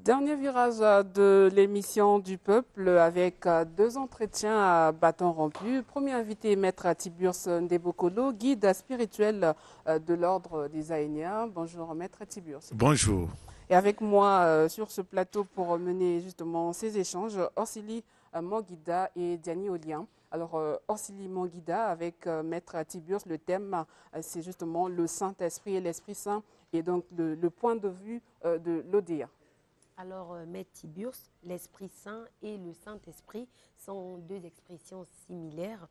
Dernier virage de l'émission du peuple avec deux entretiens à bâton rompu. Premier invité, Maître Tiburce Ndebokolo, guide spirituel de l'ordre des Aïniens. Bonjour Maître Tiburce. Bonjour. Et avec moi sur ce plateau pour mener justement ces échanges, Orsili Manguida et Diani Olien. Alors Orsili Manguida avec Maître Tiburce, le thème c'est justement le Saint-Esprit et l'Esprit Saint et donc le point de vue de l'ODA. Alors, Maître Tiburce, l'Esprit Saint et le Saint-Esprit sont deux expressions similaires.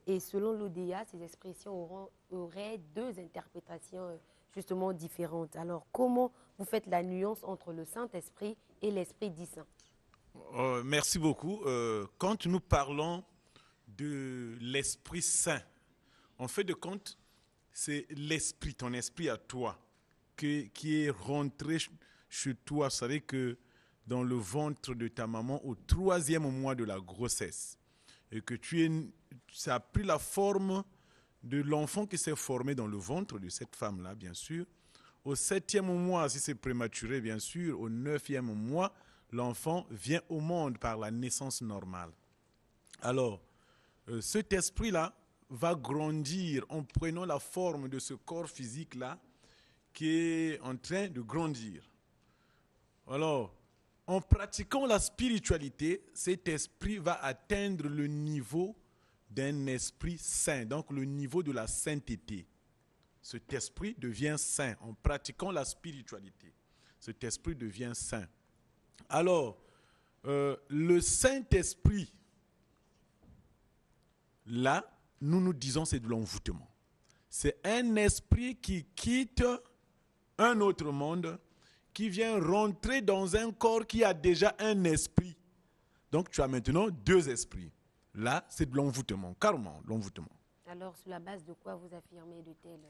Et selon l'ODA, ces expressions auraient deux interprétations justement différentes. Alors, comment vous faites la nuance entre le Saint-Esprit et l'Esprit dit Saint? Merci beaucoup. Quand nous parlons de l'Esprit Saint, en fait de compte, c'est l'Esprit, ton esprit à toi, qui est rentré chez toi. Vous savez que dans le ventre de ta maman au 3e mois de la grossesse, et que ça a pris la forme de l'enfant qui s'est formé dans le ventre de cette femme-là, bien sûr. Au 7e mois, si c'est prématuré, bien sûr, au 9e mois, l'enfant vient au monde par la naissance normale. Alors, cet esprit-là va grandir en prenant la forme de ce corps physique-là qui est en train de grandir. Alors, en pratiquant la spiritualité, cet esprit va atteindre le niveau d'un esprit saint, donc le niveau de la sainteté. Cet esprit devient saint en pratiquant la spiritualité. Cet esprit devient saint. Alors, le Saint-Esprit, là, nous disons c'est de l'envoûtement. C'est un esprit qui quitte un autre monde, qui vient rentrer dans un corps qui a déjà un esprit. Donc tu as maintenant deux esprits. Là, c'est de l'envoûtement, carrément, l'envoûtement. Alors, sur la base de quoi vous affirmez de tels...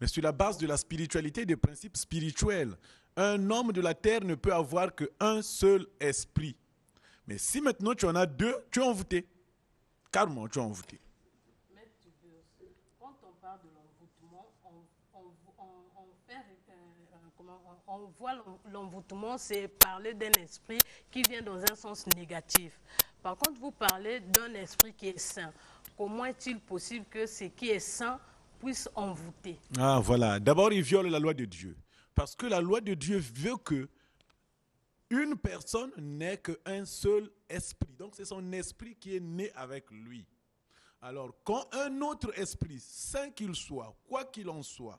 Mais sur la base de la spiritualité et des principes spirituels. Un homme de la terre ne peut avoir qu'un seul esprit. Mais si maintenant tu en as deux, tu es envoûté. Carrément, tu es envoûté. Quand on parle de l'envoûtement, on voit l'envoûtement, c'est parler d'un esprit qui vient dans un sens négatif. Par contre, vous parlez d'un esprit qui est saint. Comment est-il possible que ce qui est saint puisse envoûter? Ah, voilà. D'abord, il viole la loi de Dieu. Parce que la loi de Dieu veut que une personne n'ait qu'un seul esprit. Donc, c'est son esprit qui est né avec lui. Alors, quand un autre esprit, saint qu'il soit, quoi qu'il en soit,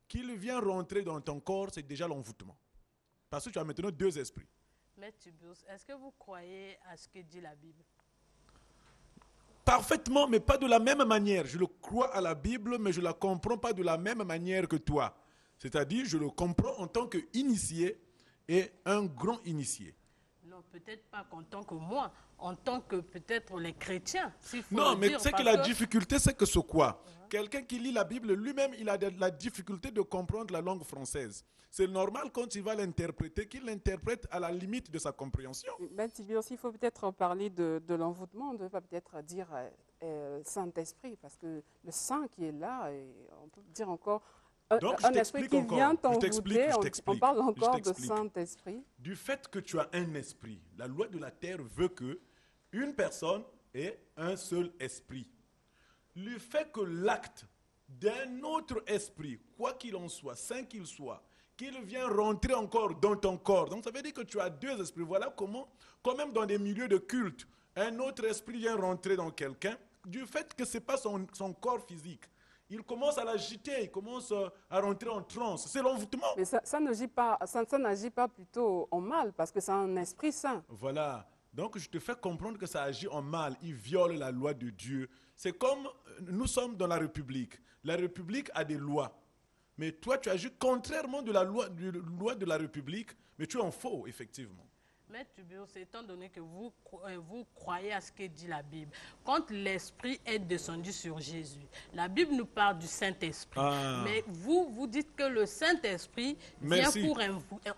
qu'il vient rentrer dans ton corps, c'est déjà l'envoûtement. Parce que tu as maintenant deux esprits. Maître Tiburce, est-ce que vous croyez à ce que dit la Bible? Parfaitement, mais pas de la même manière. Je le crois à la Bible, mais je ne la comprends pas de la même manière que toi. C'est-à-dire, je le comprends en tant qu'initié et un grand initié. Non, peut-être pas en tant que moi, en tant que peut-être les chrétiens. Non, mais c'est que la difficulté, c'est que c'est quoi? Quelqu'un qui lit la Bible, lui-même, il a la difficulté de comprendre la langue française. C'est normal quand il va l'interpréter, qu'il l'interprète à la limite de sa compréhension. Ben, Tiburce, il faut peut-être parler de l'envoûtement, on ne va peut-être dire Saint-Esprit, parce que le Saint qui est là, et on peut dire encore Donc, un esprit qui vient t'envoûter, on parle encore de Saint-Esprit. Du fait que tu as un esprit, la loi de la terre veut que une personne ait un seul esprit. Le fait que l'acte d'un autre esprit, quoi qu'il en soit, saint qu'il soit, qu'il vient rentrer encore dans ton corps. Donc ça veut dire que tu as deux esprits. Voilà comment, quand même dans des milieux de culte, un autre esprit vient rentrer dans quelqu'un, du fait que ce n'est pas son corps physique. Il commence à l'agiter, il commence à rentrer en transe. C'est l'envoûtement. Mais ça n'agit pas plutôt en mal, parce que c'est un esprit saint. Voilà. Donc je te fais comprendre que ça agit en mal. Il viole la loi de Dieu. C'est comme nous sommes dans la République. La République a des lois. Mais toi, tu agis contrairement de la loi de la République, mais tu es en faux, effectivement. Maître Tiburce, étant donné que vous croyez à ce que dit la Bible, quand l'Esprit est descendu sur Jésus, la Bible nous parle du Saint-Esprit. Mais vous dites que le Saint-Esprit vient pour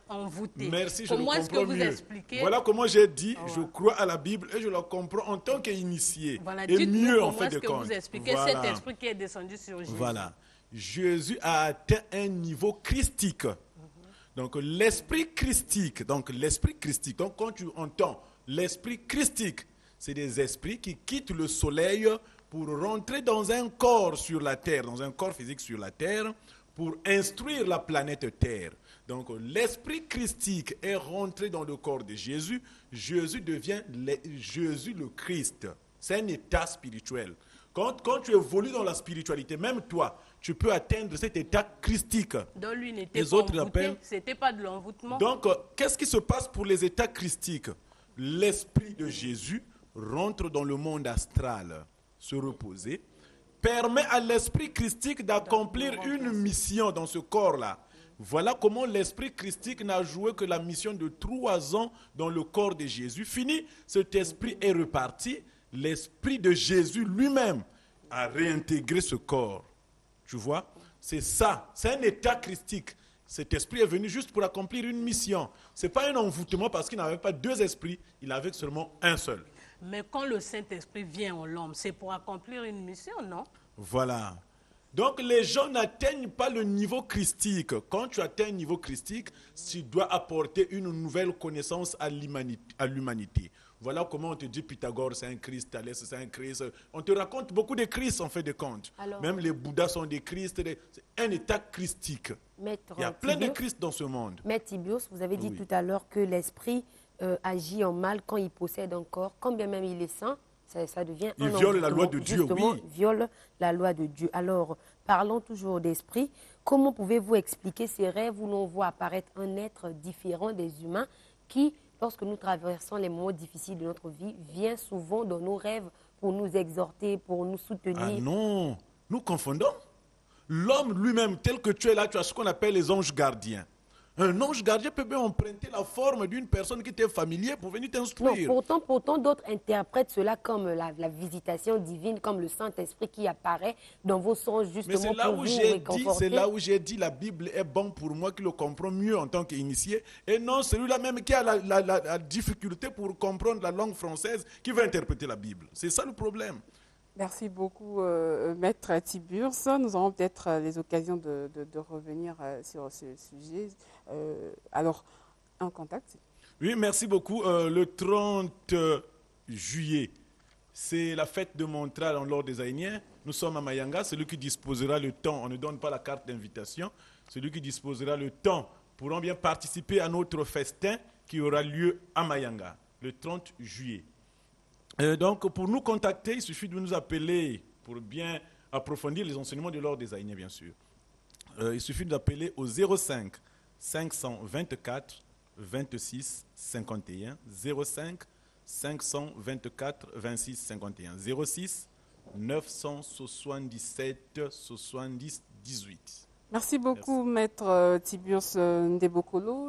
envoûter. Merci, comment est-ce que vous expliquez? Voilà comment j'ai dit, je crois à la Bible et je la comprends en tant qu'initié. Voilà, et mieux en fait de compte. Comment est-ce que vous expliquez cet Esprit qui est descendu sur Jésus? Voilà. Jésus a atteint un niveau christique. Donc l'esprit christique, donc quand tu entends l'esprit christique, c'est des esprits qui quittent le soleil pour rentrer dans un corps sur la terre, dans un corps physique sur la terre, pour instruire la planète Terre. Donc l'esprit christique est rentré dans le corps de Jésus, Jésus devient Jésus le Christ. C'est un état spirituel. Quand tu évolues dans la spiritualité, même toi, tu peux atteindre cet état christique. Donc lui n'était pas envoûté, c'était pas de l'envoûtement. Donc, qu'est-ce qui se passe pour les états christiques? L'esprit de Jésus rentre dans le monde astral, se reposer, permet à l'esprit christique d'accomplir une mission dans ce corps-là. Voilà comment l'esprit christique n'a joué que la mission de 3 ans dans le corps de Jésus. Fini, cet esprit est reparti. L'esprit de Jésus lui-même a réintégré ce corps. Tu vois? C'est ça. C'est un état christique. Cet esprit est venu juste pour accomplir une mission. Ce n'est pas un envoûtement parce qu'il n'avait pas 2 esprits, il avait seulement un seul. Mais quand le Saint-Esprit vient en l'homme, c'est pour accomplir une mission, non? Voilà. Donc les gens n'atteignent pas le niveau christique. Quand tu atteins un niveau christique, tu dois apporter une nouvelle connaissance à l'humanité. Voilà comment on te dit Pythagore c'est un Christ, Thalès c'est un Christ. On te raconte beaucoup de Christ en fait de compte. Alors, même les Bouddhas sont des Christ. C'est un état christique. Il y a plein de Christ dans ce monde. Maître Tiburce, vous avez dit tout à l'heure que l'esprit agit en mal quand il possède un corps. Quand bien même il est saint, ça devient il viole la loi de Dieu, oui. Viole la loi de Dieu. Alors, parlons toujours d'esprit. Comment pouvez-vous expliquer ces rêves où l'on voit apparaître un être différent des humains qui, lorsque nous traversons les moments difficiles de notre vie, vient souvent dans nos rêves pour nous exhorter, pour nous soutenir? Ah non, nous confondons. L'homme lui-même, tel que tu es là, tu as ce qu'on appelle les anges gardiens. Un ange gardien peut bien emprunter la forme d'une personne qui t'est familière pour venir t'instruire. Pourtant, d'autres interprètent cela comme la visitation divine, comme le Saint-Esprit qui apparaît dans vos songes justement pour vous réconforter. C'est là où j'ai dit la Bible est bonne pour moi qui le comprends mieux en tant qu'initié. Et non celui-là même qui a la difficulté pour comprendre la langue française qui va interpréter la Bible. C'est ça le problème. Merci beaucoup, Maître Tiburce. Nous aurons peut-être les occasions de revenir sur ce sujet. Alors, un contact. Oui, merci beaucoup. Le 30 juillet, c'est la fête de Montral en l'ordre des Aïniens. Nous sommes à Mayanga. Celui qui disposera le temps, on ne donne pas la carte d'invitation, celui qui disposera le temps pourra bien participer à notre festin qui aura lieu à Mayanga, le 30 juillet. Donc, pour nous contacter, il suffit de nous appeler pour bien approfondir les enseignements de l'ordre des Aïniens, bien sûr. Il suffit de nous appeler au 05 524 26 51, 05 524 26 51, 06 977 70 18. Merci beaucoup, Maître Tiburce Ndebokolo.